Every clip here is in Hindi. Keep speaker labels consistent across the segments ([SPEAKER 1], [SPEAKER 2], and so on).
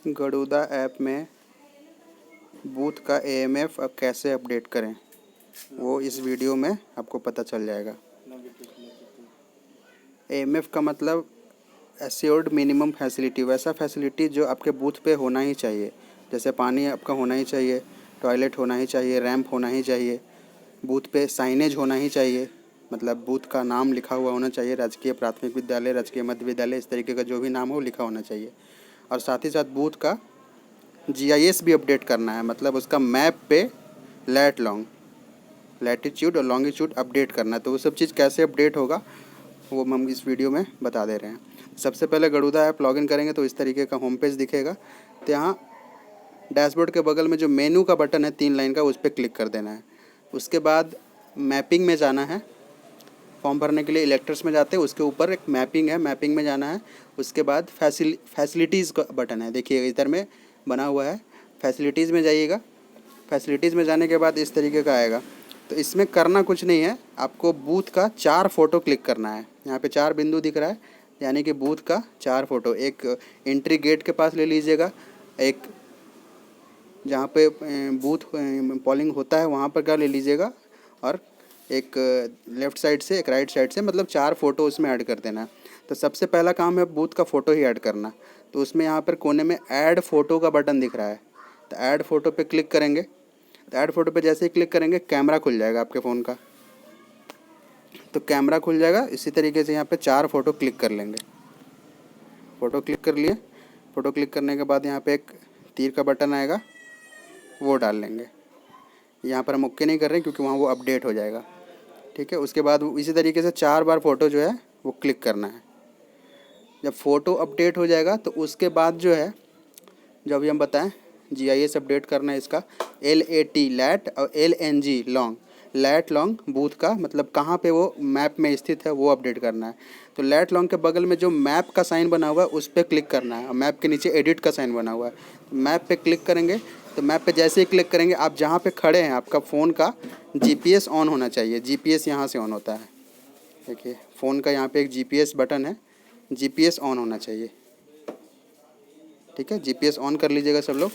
[SPEAKER 1] गरुड़ा ऐप में बूथ का एएमएफ कैसे अपडेट करें, वो इस वीडियो में आपको पता चल जाएगा। एएमएफ का मतलब एश्योर्ड मिनिमम फैसिलिटी, वैसा फैसिलिटी जो आपके बूथ पे होना ही चाहिए। जैसे पानी आपका होना ही चाहिए, टॉयलेट होना ही चाहिए, रैंप होना ही चाहिए, बूथ पे साइनेज होना ही चाहिए, मतलब बूथ का नाम लिखा हुआ होना चाहिए, राजकीय प्राथमिक विद्यालय, राजकीय मध्य विद्यालय, इस तरीके का जो भी नाम हो लिखा होना चाहिए। और साथ ही साथ बूथ का जीआईएस भी अपडेट करना है, मतलब उसका मैप पे लैट लॉन्ग लैटिट्यूड और लॉन्गिट्यूड अपडेट करना है। तो वो सब चीज़ कैसे अपडेट होगा वो हम इस वीडियो में बता दे रहे हैं। सबसे पहले गरुड़ा ऐप लॉगिन करेंगे तो इस तरीके का होम पेज दिखेगा। तो यहाँ डैशबोर्ड के बगल में जो मेनू का बटन है 3 लाइन का, उस पर क्लिक कर देना है। उसके बाद मैपिंग में जाना है। फॉर्म भरने के लिए इलेक्टर्स में जाते हैं, उसके ऊपर एक मैपिंग है, मैपिंग में जाना है। उसके बाद फैसिलिटीज़ का बटन है, देखिए इधर में बना हुआ है, फैसिलिटीज़ में जाइएगा। फैसिलिटीज़ में जाने के बाद इस तरीके का आएगा। तो इसमें करना कुछ नहीं है, आपको बूथ का 4 फ़ोटो क्लिक करना है। यहाँ पे 4 बिंदु दिख रहा है, यानी कि बूथ का 4 फ़ोटो। एक एंट्री गेट के पास ले लीजिएगा, एक जहाँ पे बूथ पोलिंग होता है वहाँ पर का ले लीजिएगा, और एक लेफ़्ट साइड से, एक राइट साइड से, मतलब 4 फ़ोटो उसमें ऐड कर देना है। तो सबसे पहला काम है बूथ का फ़ोटो ही ऐड करना। तो उसमें यहाँ पर कोने में ऐड फ़ोटो का बटन दिख रहा है, तो ऐड फ़ोटो पे क्लिक करेंगे। तो ऐड फ़ोटो पे जैसे ही क्लिक करेंगे कैमरा खुल जाएगा आपके फ़ोन का। तो कैमरा खुल जाएगा। इसी तरीके से यहाँ पे 4 फ़ोटो क्लिक कर लेंगे। फ़ोटो क्लिक कर लिए। फ़ोटो क्लिक करने के बाद यहाँ पे एक तीर का बटन आएगा, वो डाल लेंगे। यहाँ पर हम ओके नहीं कर रहे हैं क्योंकि वहाँ वो अपडेट हो जाएगा, ठीक है। उसके बाद इसी तरीके से 4 बार फ़ोटो जो है वो क्लिक करना है। जब फ़ोटो अपडेट हो जाएगा तो उसके बाद जो है, जो अभी हम बताएं, जीआईएस अपडेट करना है इसका। LAT लैट और LNG long, lat long booth का मतलब कहाँ पे वो मैप में स्थित है वो अपडेट करना है। तो लैट लॉन्ग के बगल में जो मैप का साइन बना हुआ है उस पर क्लिक करना है, और मैप के नीचे एडिट का साइन बना हुआ है। तो मैप पे क्लिक करेंगे। तो मैप पे जैसे ही क्लिक करेंगे, आप जहाँ पे खड़े हैं आपका फ़ोन का GPS ऑन होना चाहिए। GPS यहाँ से ऑन होता है, देखिए फ़ोन का यहाँ पे एक GPS बटन है, GPS ऑन होना चाहिए, ठीक है। GPS ऑन कर लीजिएगा सब लोग।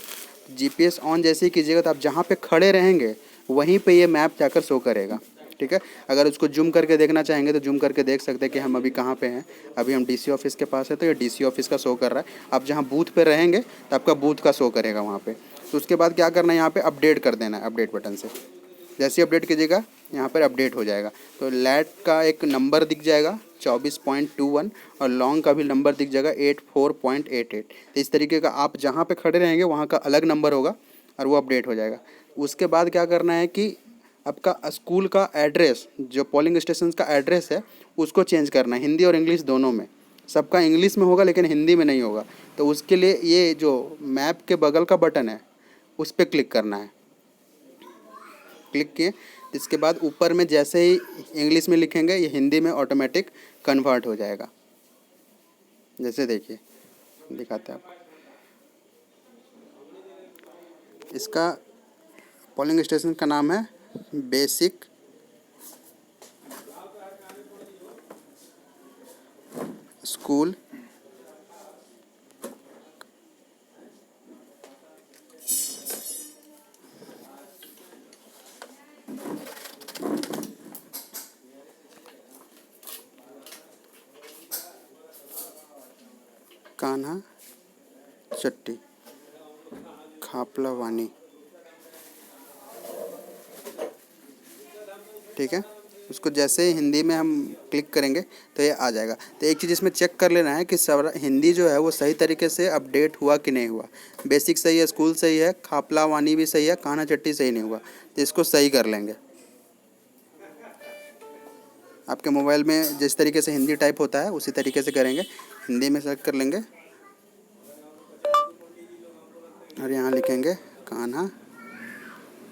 [SPEAKER 1] GPS ऑन जैसे ही कीजिएगा तो आप जहाँ पे खड़े रहेंगे वहीं पे ये मैप जाकर शो करेगा, ठीक है। अगर उसको जूम करके देखना चाहेंगे तो जूम करके देख सकते हैं कि हम अभी कहाँ पे हैं। अभी हम DC ऑफिस के पास है, तो ये DC ऑफिस का शो कर रहा है। आप जहाँ बूथ पे रहेंगे तो आपका बूथ का शो करेगा वहाँ पे। तो उसके बाद क्या करना है, यहाँ पे अपडेट कर देना है, अपडेट बटन से। जैसे ही अपडेट कीजिएगा यहाँ पर अपडेट हो जाएगा। तो लैट का एक नंबर दिख जाएगा 24.21, और लॉन्ग का भी नंबर दिख जाएगा 84.88। तो इस तरीके का आप जहाँ पे खड़े रहेंगे वहाँ का अलग नंबर होगा और वो अपडेट हो जाएगा। उसके बाद क्या करना है कि आपका स्कूल का एड्रेस, जो पोलिंग स्टेशन का एड्रेस है, उसको चेंज करना है, हिंदी और इंग्लिश दोनों में। सबका इंग्लिश में होगा लेकिन हिंदी में नहीं होगा। तो उसके लिए ये जो मैप के बगल का बटन है उस पर क्लिक करना है। क्लिक किए, इसके बाद ऊपर में जैसे ही इंग्लिश में लिखेंगे ये हिंदी में ऑटोमेटिक कन्वर्ट हो जाएगा। जैसे देखिए दिखाते हैं आपको, इसका पोलिंग स्टेशन का नाम है बेसिक स्कूल कान्हा चट्टी खापलावानी, ठीक है। उसको जैसे ही हिंदी में हम क्लिक करेंगे तो ये आ जाएगा। तो एक चीज़ इसमें चेक कर लेना है कि सब हिंदी जो है वो सही तरीके से अपडेट हुआ कि नहीं हुआ। बेसिक सही है, स्कूल सही है, खापलावानी भी सही है, कान्हा चट्टी सही नहीं हुआ। तो इसको सही कर लेंगे। आपके मोबाइल में जिस तरीके से हिंदी टाइप होता है उसी तरीके से करेंगे, हिंदी में सेलेक्ट कर लेंगे और यहाँ लिखेंगे कान्हा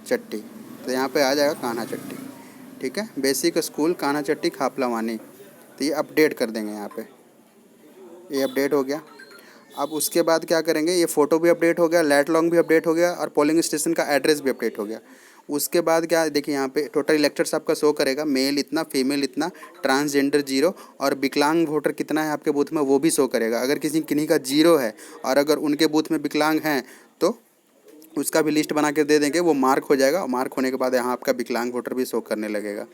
[SPEAKER 1] चट्टी। तो यहाँ पे आ जाएगा कान्हा चट्टी, ठीक है। बेसिक स्कूल कान्हा चट्टी खापलावानी। तो ये अपडेट कर देंगे यहाँ पे, ये अपडेट हो गया। अब उसके बाद क्या करेंगे, ये फ़ोटो भी अपडेट हो गया, लैट लॉन्ग भी अपडेट हो गया, और पोलिंग स्टेशन का एड्रेस भी अपडेट हो गया। उसके बाद क्या है, देखिए यहाँ पे टोटल इलेक्टर्स आपका शो करेगा, मेल इतना, फीमेल इतना, ट्रांसजेंडर जीरो, और विकलांग वोटर कितना है आपके बूथ में वो भी शो करेगा। अगर किसी किन्हीं का जीरो है और अगर उनके बूथ में विकलांग हैं तो उसका भी लिस्ट बना के दे देंगे, वो मार्क हो जाएगा, और मार्क होने के बाद यहाँ आपका विकलांग वोटर भी शो करने लगेगा।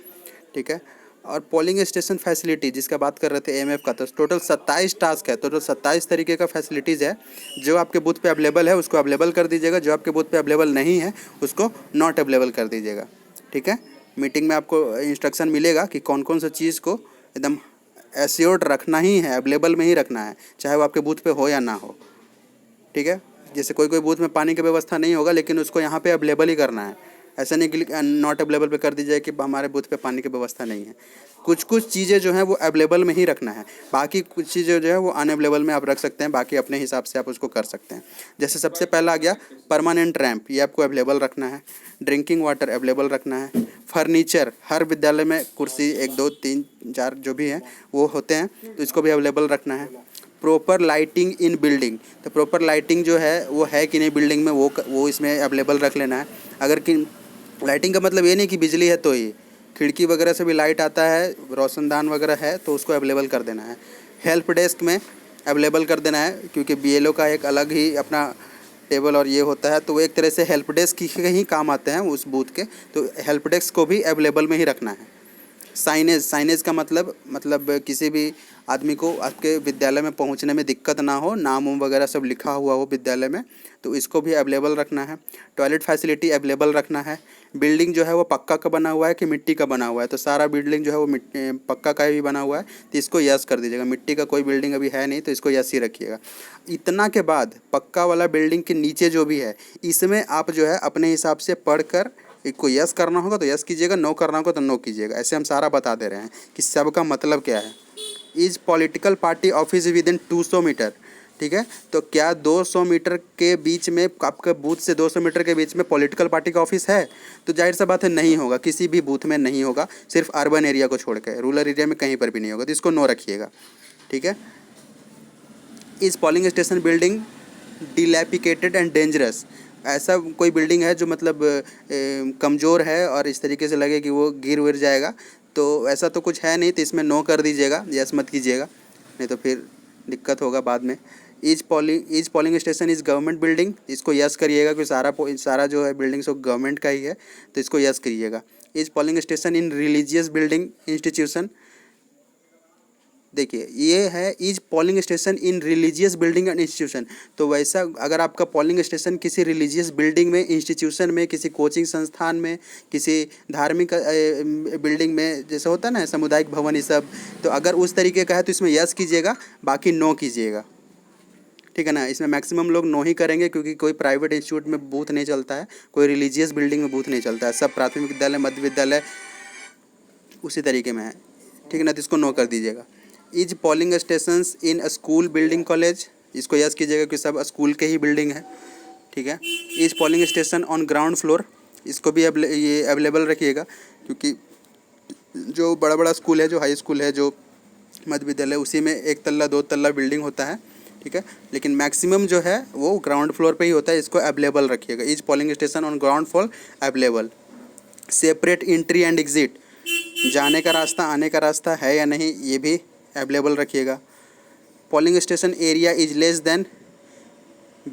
[SPEAKER 1] ठीक है। और पोलिंग स्टेशन फैसिलिटी जिसका बात कर रहे थे एएमएफ का, तो टोटल 27 टास्क है, टोटल 27 तरीके का फैसिलिटीज़ है। जो आपके बूथ पे अवेलेबल है उसको अवेलेबल कर दीजिएगा, जो आपके बूथ पे अवेलेबल नहीं है उसको नॉट अवेलेबल कर दीजिएगा। ठीक है। मीटिंग में आपको इंस्ट्रक्शन मिलेगा कि कौन कौन सा चीज़ को एकदम एश्योर्ड रखना ही है, अवेलेबल में ही रखना है, चाहे वो आपके बूथ पे हो या ना हो। ठीक है। जैसे कोई कोई बूथ में पानी की व्यवस्था नहीं होगा लेकिन उसको यहाँ पे अवेलेबल ही करना है, ऐसा नहीं कि नॉट अवेलेबल पे कर दीजिए कि हमारे बूथ पे पानी की व्यवस्था नहीं है। कुछ कुछ चीज़ें जो हैं वो अवेलेबल में ही रखना है, बाकी कुछ चीज़ें जो है वो अनअवेलेबल में आप रख सकते हैं, बाकी अपने हिसाब से आप उसको कर सकते हैं। जैसे सबसे पहला आ गया परमानेंट रैंप, ये आपको अवेलेबल रखना है। ड्रिंकिंग वाटर अवेलेबल रखना है। फर्नीचर, हर विद्यालय में कुर्सी 1 2 3 4 जो भी हैं वो होते हैं, तो इसको भी अवेलेबल रखना है। प्रॉपर लाइटिंग इन बिल्डिंग, तो प्रॉपर लाइटिंग जो है वो है कि नहीं बिल्डिंग में, वो इसमें अवेलेबल रख लेना है। अगर कि लाइटिंग का मतलब ये नहीं कि बिजली है तो ही, खिड़की वगैरह से भी लाइट आता है, रोशनदान वगैरह है तो उसको अवेलेबल कर देना है। हेल्प डेस्क में अवेलेबल कर देना है, क्योंकि बीएलओ का एक अलग ही अपना टेबल और ये होता है, तो वो एक तरह से हेल्प डेस्क के ही काम आते हैं उस बूथ के, तो हेल्प डेस्क को भी अवेलेबल में ही रखना है। साइनेज, साइनेज का मतलब किसी भी आदमी को आपके विद्यालय में पहुंचने में दिक्कत ना हो, नाम उम वगैरह सब लिखा हुआ हो विद्यालय में, तो इसको भी अवेलेबल रखना है। टॉयलेट फैसिलिटी अवेलेबल रखना है। बिल्डिंग जो है वो पक्का का बना हुआ है कि मिट्टी का बना हुआ है, तो सारा बिल्डिंग जो है वो पक्का का ही बना हुआ है, तो इसको यस कर दीजिएगा। मिट्टी का कोई बिल्डिंग अभी है नहीं तो इसको यस ही रखिएगा। इतना के बाद पक्का वाला बिल्डिंग के नीचे जो भी है इसमें आप जो है अपने हिसाब से पढ़ कर, को यस करना होगा तो यस कीजिएगा, नो करना होगा तो नो कीजिएगा। ऐसे हम सारा बता दे रहे हैं कि सबका मतलब क्या है। Is political party office within 200 metre, ठीक है, तो क्या 200 मीटर के बीच में, आपके बूथ से 200 मीटर के बीच में पॉलिटिकल पार्टी का ऑफिस है? तो जाहिर सा बात है नहीं होगा, किसी भी बूथ में नहीं होगा, सिर्फ अर्बन एरिया को छोड़ के, रूरल एरिया में कहीं पर भी नहीं होगा, तो इसको नो रखिएगा। ठीक है। Is polling station building dilapidated and dangerous, ऐसा कोई बिल्डिंग है जो मतलब कमज़ोर है और इस तरीके से लगे कि वो गिर विर जाएगा, तो ऐसा तो कुछ है नहीं, तो इसमें नो कर दीजिएगा, यस मत कीजिएगा, नहीं तो फिर दिक्कत होगा बाद में। Is polling station is government building, इसको यस करिएगा क्योंकि सारा जो है बिल्डिंग सब गवर्नमेंट का ही है, तो इसको यस करिएगा। Is polling station in religious building institution, देखिए ये है is polling station in religious building and institution, तो वैसा अगर आपका पोलिंग स्टेशन किसी रिलीजियस बिल्डिंग में, इंस्टीट्यूशन में, किसी कोचिंग संस्थान में, किसी धार्मिक बिल्डिंग में, जैसे होता है ना सामुदायिक भवन ये सब, तो अगर उस तरीके का है तो इसमें यस कीजिएगा, बाकी नो कीजिएगा। ठीक है ना। इसमें मैक्सिमम लोग नो ही करेंगे क्योंकि कोई प्राइवेट इंस्टीट्यूट में बूथ नहीं चलता है, कोई रिलीजियस बिल्डिंग में बूथ नहीं चलता है, सब प्राथमिक विद्यालय, मध्य विद्यालय उसी तरीके में है। ठीक है ना, तो इसको नो कर दीजिएगा। Is polling stations in school building college, इसको यस कीजिएगा कि सब स्कूल के ही बिल्डिंग है। ठीक है। Is polling station on ground floor, इसको भी ये अवेलेबल रखिएगा, क्योंकि जो बड़ा बड़ा स्कूल है, जो हाई स्कूल है, जो मध्य विद्यालय, उसी में 1 तल्ला 2 तल्ला बिल्डिंग होता है। ठीक है, लेकिन मैक्सिमम जो है वो ग्राउंड फ्लोर पे ही होता है, इसको अवेलेबल रखिएगा। Is polling station on ground floor available. Separate entry and exit, जाने का रास्ता आने का रास्ता है या नहीं ये भी अवेलेबल रखिएगा। Polling station area is less than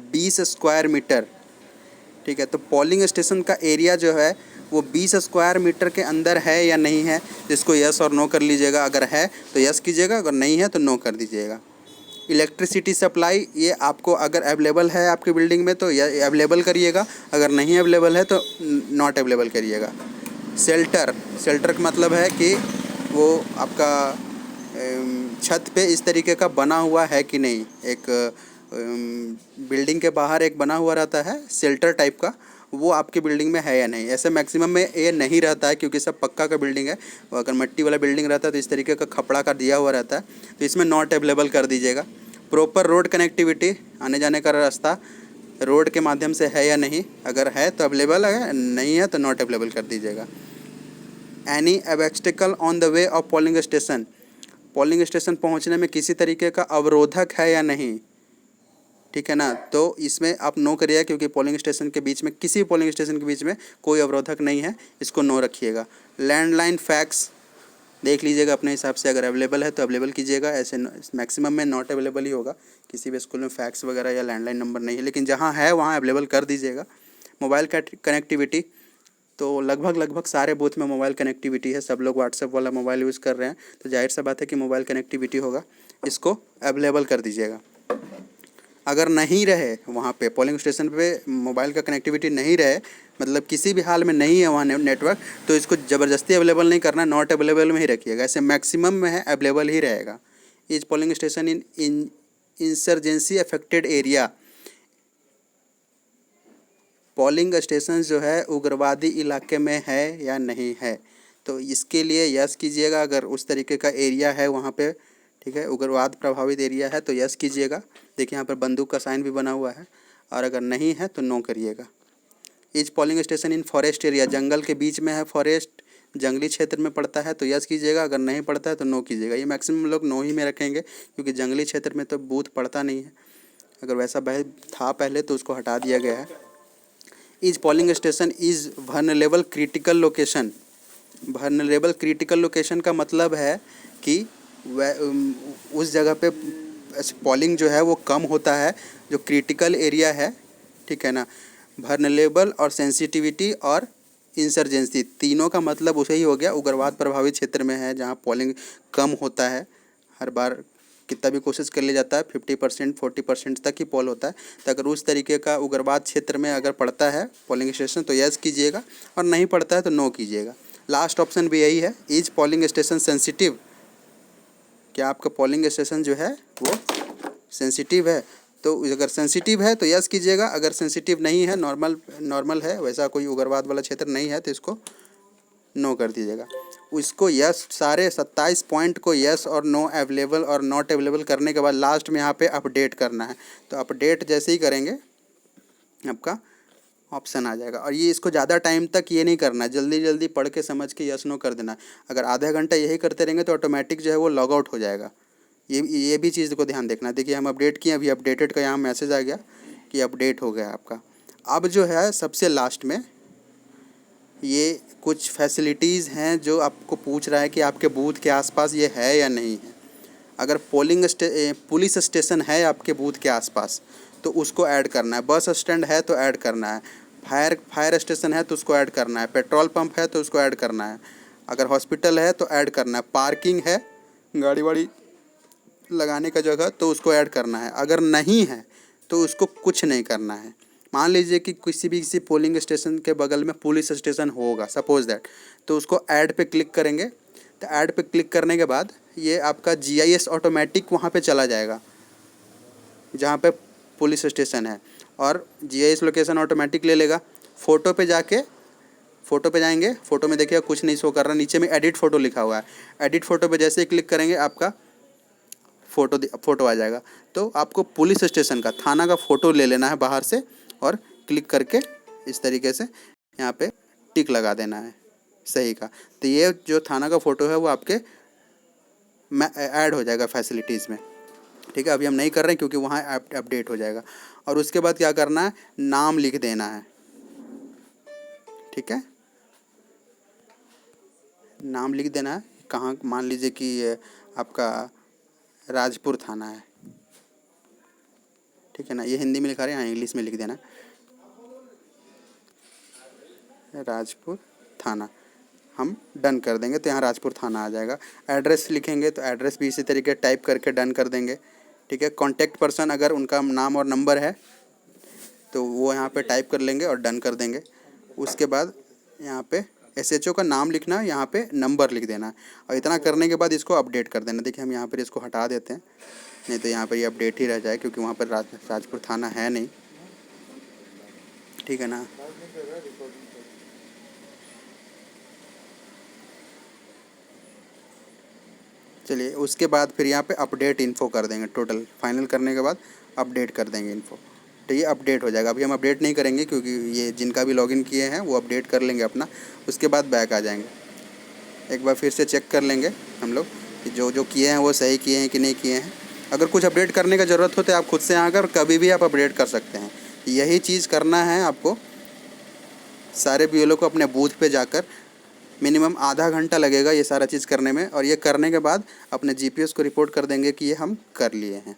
[SPEAKER 1] 20 square metre, ठीक है, तो पोलिंग स्टेशन का एरिया जो है वो 20 स्क्वायर मीटर के अंदर है या नहीं है, इसको यस और नो कर लीजिएगा। अगर है तो यस कीजिएगा, अगर नहीं है तो नो कर दीजिएगा। इलेक्ट्रिसिटी सप्लाई, ये आपको अगर अवेलेबल है आपकी बिल्डिंग में तो ये अवेलेबल करिएगा, अगर नहीं अवेलेबल है तो नॉट अवेलेबल करिएगा। शेल्टर, शेल्टर का मतलब है कि वो आपका छत पे इस तरीके का बना हुआ है कि नहीं, एक बिल्डिंग के बाहर एक बना हुआ रहता है शेल्टर टाइप का, वो आपकी बिल्डिंग में है या नहीं। ऐसे मैक्सिमम में ये नहीं रहता है क्योंकि सब पक्का का बिल्डिंग है, अगर मिट्टी वाला बिल्डिंग रहता है तो इस तरीके का खपड़ा का दिया हुआ रहता है, तो इसमें नॉट अवेलेबल कर दीजिएगा। प्रॉपर रोड कनेक्टिविटी, आने जाने का रास्ता रोड के माध्यम से है या नहीं, अगर है तो अवेलेबल है, नहीं है तो नॉट अवेलेबल कर दीजिएगा। Any obstacle on the way of polling station, polling station पहुंचने में किसी तरीके का अवरोधक है या नहीं, ठीक है ना। तो इसमें आप नो करिएगा, क्योंकि पोलिंग स्टेशन के बीच में, किसी पोलिंग स्टेशन के बीच में कोई अवरोधक नहीं है, इसको नो रखिएगा। लैंडलाइन फैक्स देख लीजिएगा अपने हिसाब से, अगर अवेलेबल है तो अवेलेबल कीजिएगा, ऐसे मैक्सिमम में नॉट अवेलेबल ही होगा। किसी भी स्कूल में फैक्स वगैरह या लैंडलाइन नंबर नहीं है, लेकिन जहाँ है वहाँ अवेलेबल कर दीजिएगा। मोबाइल कनेक्टिविटी, तो लगभग सारे बूथ में मोबाइल कनेक्टिविटी है, सब लोग व्हाट्सएप वाला मोबाइल यूज़ कर रहे हैं, तो जाहिर सा बात है कि मोबाइल कनेक्टिविटी होगा, इसको अवेलेबल कर दीजिएगा। अगर नहीं रहे वहाँ पे पोलिंग स्टेशन पे मोबाइल का कनेक्टिविटी नहीं रहे, मतलब किसी भी हाल में नहीं है वहाँ नेटवर्क, तो इसको ज़बरदस्ती अवेलेबल नहीं करना, नॉट अवेलेबल में ही रखिएगा। ऐसे मैक्सिमम में है अवेलेबल ही रहेगा। Is polling station in insurgency affected area, polling station जो है उग्रवादी इलाके में है या नहीं है, तो इसके लिए यस कीजिएगा। अगर उस तरीके का एरिया है वहाँ पे, ठीक है, उग्रवाद प्रभावित एरिया है तो यस कीजिएगा। देखिए यहाँ पर बंदूक का साइन भी बना हुआ है, और अगर नहीं है तो नो करिएगा। Is polling station in forest area, जंगल के बीच में है, फॉरेस्ट जंगली क्षेत्र में पड़ता है तो यस कीजिएगा, अगर नहीं पड़ता है तो नो कीजिएगा। ये मैक्सिमम लोग नो ही में रखेंगे, क्योंकि जंगली क्षेत्र में तो बूथ पड़ता नहीं है। अगर वैसा था पहले तो उसको हटा दिया गया है। Is polling station is vulnerable critical location, vulnerable critical location का मतलब है कि उस जगह पे पोलिंग जो है वो कम होता है, जो क्रिटिकल एरिया है, ठीक है ना। वर्नरेबल और सेंसिटिविटी और इंसर्जेंसी, तीनों का मतलब उसे ही हो गया, उग्रवाद प्रभावित क्षेत्र में है, जहाँ पोलिंग कम होता है। हर बार कितना भी कोशिश कर लिया जाता है 50% 40% तक ही पोल होता है, तो अगर उस तरीके का उग्रवाद क्षेत्र में अगर पड़ता है पोलिंग स्टेशन तो यस कीजिएगा, और नहीं पड़ता है तो नो कीजिएगा। लास्ट ऑप्शन भी यही है, इज पोलिंग स्टेशन सेंसिटिव, क्या आपका पोलिंग स्टेशन जो है वो सेंसिटिव है, तो अगर सेंसिटिव है तो यस कीजिएगा, अगर सेंसिटिव नहीं है, नॉर्मल है, वैसा कोई उग्रवाद वाला क्षेत्र नहीं है, तो इसको नो कर दीजिएगा। उसको यस, सारे 27 पॉइंट को यस और नो अवेलेबल और नॉट अवेलेबल करने के बाद लास्ट में यहाँ पे अपडेट करना है, तो अपडेट जैसे ही करेंगे आपका ऑप्शन आ जाएगा। और ये इसको ज़्यादा टाइम तक ये नहीं करना है, जल्दी जल्दी पढ़ के समझ के यस नो कर देना है। अगर आधा घंटा यही करते रहेंगे तो ऑटोमेटिक जो है वो लॉग आउट हो जाएगा। ये भी चीज़ को ध्यान देखना। देखिए हम अपडेट किए, अभी अपडेटेड का यहाँ मैसेज आ गया कि अपडेट हो गया आपका। अब जो है सबसे लास्ट में ये कुछ फैसिलिटीज़ हैं जो आपको पूछ रहा है कि आपके बूथ के आसपास ये है या नहीं है। अगर पुलिस स्टेशन है आपके बूथ के आसपास तो उसको ऐड करना है, बस स्टैंड है तो ऐड करना है, फायर स्टेशन है तो उसको ऐड करना है, पेट्रोल पंप है तो उसको ऐड करना है, अगर हॉस्पिटल है तो ऐड करना है, पार्किंग है गाड़ी वाड़ी लगाने का जगह तो उसको ऐड करना है। अगर नहीं है तो उसको कुछ नहीं करना है। मान लीजिए कि किसी पोलिंग स्टेशन के बगल में पुलिस स्टेशन होगा, सपोज दैट, तो उसको ऐड पे क्लिक करेंगे, तो ऐड पे क्लिक करने के बाद ये आपका GIS ऑटोमेटिक वहाँ पे चला जाएगा जहाँ पे पुलिस स्टेशन है, और GIS लोकेशन ऑटोमेटिक ले लेगा। फ़ोटो पे जाएंगे, फ़ोटो में देखिए कुछ नहीं शो कर रहा, नीचे में एडिट फ़ोटो लिखा हुआ है, एडिट फ़ोटो पे जैसे ही क्लिक करेंगे आपका फ़ोटो आ जाएगा। तो आपको पुलिस स्टेशन का, थाना का फ़ोटो ले लेना है बाहर से, और क्लिक करके इस तरीके से यहाँ पे टिक लगा देना है सही का। तो ये जो थाना का फ़ोटो है वो आपके ऐड हो जाएगा फैसिलिटीज़ में, ठीक है। अभी हम नहीं कर रहे हैं क्योंकि वहाँ अपडेट हो जाएगा। और उसके बाद क्या करना है, नाम लिख देना है, ठीक है, नाम लिख देना है। कहाँ, मान लीजिए कि आपका राजपुर थाना है, ठीक है ना, ये हिंदी में लिखा रहे हैं, हाँ इंग्लिश में लिख देना राजपुर थाना, हम डन कर देंगे तो यहाँ राजपुर थाना आ जाएगा। एड्रेस लिखेंगे तो एड्रेस भी इसी तरीके टाइप करके डन कर देंगे, ठीक है। कॉन्टैक्ट पर्सन अगर उनका नाम और नंबर है तो वो यहाँ पे टाइप कर लेंगे और डन कर देंगे। उसके बाद यहाँ पे SHO का नाम लिखना है, यहाँ पे नंबर लिख देना है, और इतना करने के बाद इसको अपडेट कर देना। देखिए हम यहाँ पर इसको हटा देते हैं, नहीं तो यहाँ पर ये अपडेट ही रह जाए, क्योंकि वहाँ पर राजपुर थाना है नहीं, ठीक है ना। चलिए उसके बाद फिर यहाँ पे अपडेट इन्फो कर देंगे, टोटल फाइनल करने के बाद अपडेट कर देंगे इन्फो, तो ये अपडेट हो जाएगा। अभी हम अपडेट नहीं करेंगे क्योंकि ये जिनका भी लॉगिन किए हैं वो अपडेट कर लेंगे अपना, उसके बाद बैक आ जाएंगे। एक बार फिर से चेक कर लेंगे हम लोग कि जो जो किए हैं वो सही किए हैं कि नहीं किए हैं। अगर कुछ अपडेट करने का ज़रूरत हो तो आप खुद से आकर कभी भी आप अपडेट कर सकते हैं। यही चीज़ करना है आपको सारे BLO को अपने बूथ पे जाकर। मिनिमम आधा घंटा लगेगा ये सारा चीज़ करने में, और ये करने के बाद अपने GPS को रिपोर्ट कर देंगे कि ये हम कर लिए हैं।